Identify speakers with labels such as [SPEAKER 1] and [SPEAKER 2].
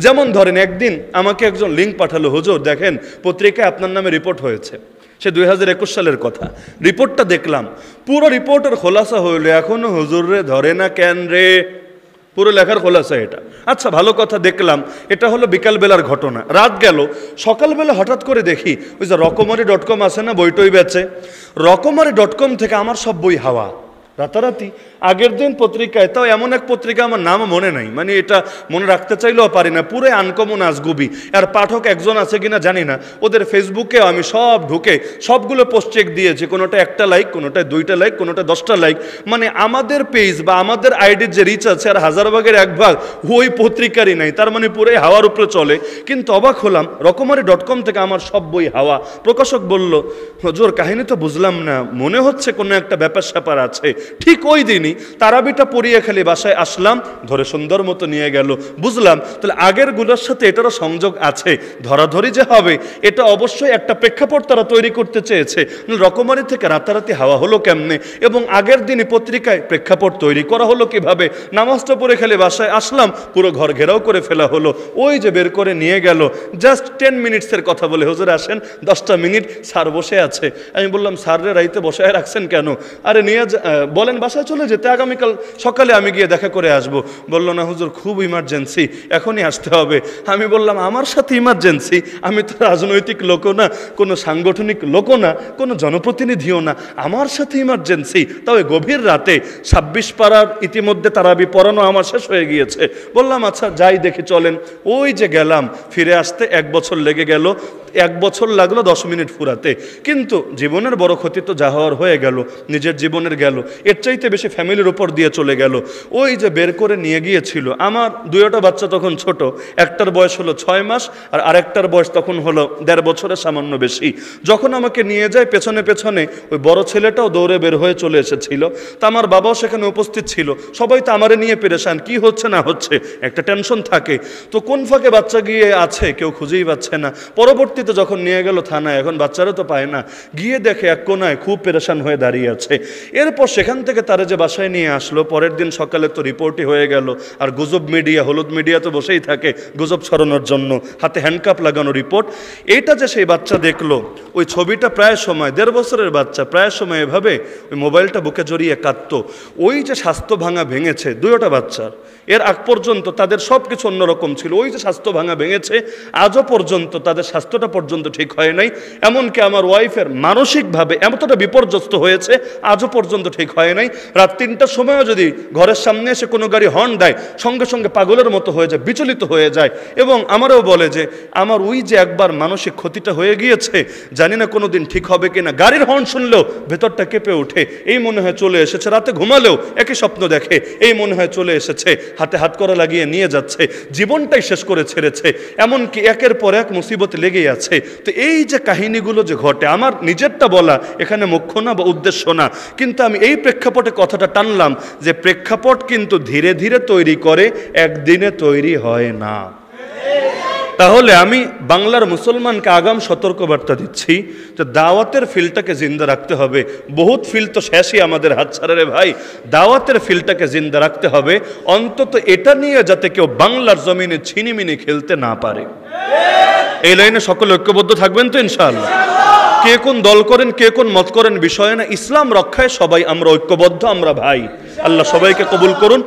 [SPEAKER 1] যেমন ধরেন একদিন আমাকে একজন লিঙ্ক পাঠালো, হুজুর দেখেন পত্রিকায় আপনার নামে রিপোর্ট হয়েছে। সে 2021 সালের কথা। রিপোর্টটা দেখলাম, পুরো রিপোর্টের খোলাসা হইলো এখনো হুজুর রে ধরে না কেন রে, পুরো লেখার খোলাসা এটা। আচ্ছা ভালো কথা, দেখলাম এটা হলো বিকালবেলার ঘটনা। রাত গেল, সকালবেলা হঠাৎ করে দেখি ওই যে রকমারি.com আছে না, বইটই বেচে, রকমারি.com থেকে আমার সব বই হাওয়া রাতারাতি। আগের দিন পত্রিকায়, তাও এমন এক পত্রিকা আমার নাম মনে নাই, মানে এটা মনে রাখতে চাইলেও পারি না, পুরো আনকমন আজগুবি। আর পাঠক একজন আছে কিনা জানি না, ওদের ফেসবুকে আমি সব ঢুকে সবগুলো পোস্ট চেক দিয়েছি, কোনোটা 1টা লাইক, কোনোটা 2টা লাইক, কোনোটা 10টা লাইক। মানে আমাদের পেজ বা আমাদের আইডির যে রিচ আছে আর 1000 ভাগের 1 ভাগ ওই পত্রিকারই নাই, তার মানে পুরো হাওয়ার উপরে চলে। কিন্তু অবাক হলাম, রকমারি.com থেকে আমার সব বই হাওয়া। প্রকাশক বলল, হুজুর কাহিনী তো বুঝলাম না, মনে হচ্ছে কোনো একটা ব্যাপার স্যাপার আছে। ঠিক ওই দিনই তারাবিটা পড়িয়ে খালি বাসায় আসলাম, ধরে সুন্দর মতো নিয়ে গেল। বুঝলাম তাহলে আগের গুলোর সাথে এটারও সংযোগ আছে, ধরাধরি যে হবে এটা অবশ্যই একটা প্রেক্ষাপট তারা তৈরি করতে চেয়েছে। রকমারি থেকে রাতারাতি হাওয়া হলো কেমনে, এবং আগের দিনই পত্রিকায় প্রেক্ষাপট তৈরি করা হলো কিভাবে। নামাজটা পড়ে খালি বাসায় আসলাম, পুরো ঘর ঘেরাও করে ফেলা হলো। ওই যে বের করে নিয়ে গেল, জাস্ট 10 মিনিটসের কথা বলে, হুজুর আসেন 10টা মিনিট, স্যার বসে আছে। আমি বললাম, স্যাররে রাইতে বসায় রাখছেন কেন? আরে নিয়ে বলেন বাসায় চলে যেতে, আগামীকাল সকালে আমি গিয়ে দেখা করে আসবো। বললো না হুজুর খুব ইমার্জেন্সি, এখনই আসতে হবে। আমি বললাম, আমার সাথে ইমার্জেন্সি? আমি তো রাজনৈতিক লোকও না, কোনো সাংগঠনিক লোকও না, কোনো জনপ্রতিনিধিও না, আমার সাথে ইমার্জেন্সি? তবে গভীর রাতে 26 পাড়ার ইতিমধ্যে তারাবি পড়ানো আমার শেষ হয়ে গিয়েছে। বললাম আচ্ছা যাই দেখি চলেন। ওই যে গেলাম, ফিরে আসতে 1 বছর লেগে গেল। 1 বছর লাগলো 10 মিনিট ফুরাতে। কিন্তু জীবনের বড় ক্ষতি তো যা হওয়ার হয়ে গেল, নিজের জীবনের গেল, এর চাইতে বেশি ফ্যামিলির উপর দিয়ে চলে গেল। ওই যে বের করে নিয়ে গিয়েছিল, আমার 2টা বাচ্চা তখন ছোট, একটার বয়স হলো 6 মাস আর আরেকটার বয়স তখন হলো 1.5 বছরের সামান্য বেশি। যখন আমাকে নিয়ে যায় পেছনে পেছনে ওই বড় ছেলেটাও দৌড়ে বের হয়ে চলে এসেছিল। তা আমার বাবাও সেখানে উপস্থিত ছিল। সবাই তো আমারে নিয়ে পেরেশান, কি হচ্ছে না হচ্ছে, একটা টেনশন থাকে। তো কোন ফাঁকে বাচ্চা গিয়ে আছে কেউ খুঁজেই পাচ্ছে না। পরবর্তীতে যখন নিয়ে গেল থানায়, এখন বাচ্চারা তো পায় না, গিয়ে দেখে এক কোনায় খুব পেরেশান হয়ে দাঁড়িয়ে আছে। এরপর সেখান থেকে তারা যে বাসায় নিয়ে আসলো, পরের দিন সকালে তো রিপোর্টই হয়ে গেল। আর গুজব মিডিয়া, হলুদ মিডিয়া তো বসেই থাকে গুজব ছড়ানোর জন্য, হাতে হ্যান্ডকাপ লাগানো রিপোর্ট। এইটা যে সেই বাচ্চা দেখলো, ওই ছবিটা প্রায় সময় 1.5 বছরের বাচ্চা প্রায় সময় এভাবে ওই মোবাইলটা বুকে জড়িয়ে কাঁদতো। ওই যে স্বাস্থ্য ভাঙা ভেঙেছে 2টা বাচ্চার, এর আগ পর্যন্ত তাদের সব কিছু অন্যরকম ছিল। ওই যে স্বাস্থ্য ভাঙা ভেঙেছে, আজও পর্যন্ত তাদের স্বাস্থ্যটা পর্যন্ত ঠিক হয় নাই। এমনকি আমার ওয়াইফের মানসিকভাবে এমনটা বিপর্যস্ত হয়েছে, আজও পর্যন্ত ঠিক হয় নাই। রাত 3টার সময়ও যদি ঘরের সামনে এসে কোনো গাড়ি হর্ন দেয়, সঙ্গে সঙ্গে পাগলের মতো হয়ে যায়, বিচলিত হয়ে যায়। এবং আমারও বলে যে আমার ওই যে একবার মানসিক ক্ষতিটা হয়ে গিয়েছে, জানি না কোনো দিন ঠিক হবে কিনা। গাড়ির হর্ন শুনলেও ভেতরটা কেঁপে ওঠে, এই মনে হয় চলে এসেছে। রাতে ঘুমালেও একই স্বপ্ন দেখে, এই মনে হয় চলে এসেছে, হাতে হাত করা লাগিয়ে নিয়ে যাচ্ছে, জীবনটাই শেষ করে ছেড়েছে। এমনকি একের পর এক মুসিবত লেগেই আছে। তো এই যে কাহিনীগুলো যে ঘটে, আমার নিজেরটা বলা এখানে মুখ্য না বা উদ্দেশ্য না, কিন্তু আমি এই প্রেক্ষাপটে কথাটা টানলাম যে প্রেক্ষাপট কিন্তু ধীরে ধীরে তৈরি করে, একদিনে তৈরি হয় না। তাহলে আমি বাংলার মুসলমানকে আগাম সতর্কবার্তা দিচ্ছি যে দাওয়াতের ফিলটাকে জিন্দা রাখতে হবে। বহুত ফিল তো শেষই আমাদের হাত ছাড়া রে ভাই, দাওয়াতের ফিলটাকে জিন্দা রাখতে হবে, অন্তত এটা নিয়ে যাতে কেউ বাংলার জমিনে ছিনিমিনি খেলতে না পারে। এই লাইনে সকলে ঐক্যবদ্ধ থাকবেন তো ইনশাআল্লাহ? কে কোন দল করেন, কে কোন মত করেন বিষয় না, ইসলাম রক্ষায় সবাই আমরা ঐক্যবদ্ধ, আমরা ভাই। আল্লাহ সবাইকে কবুল করুন।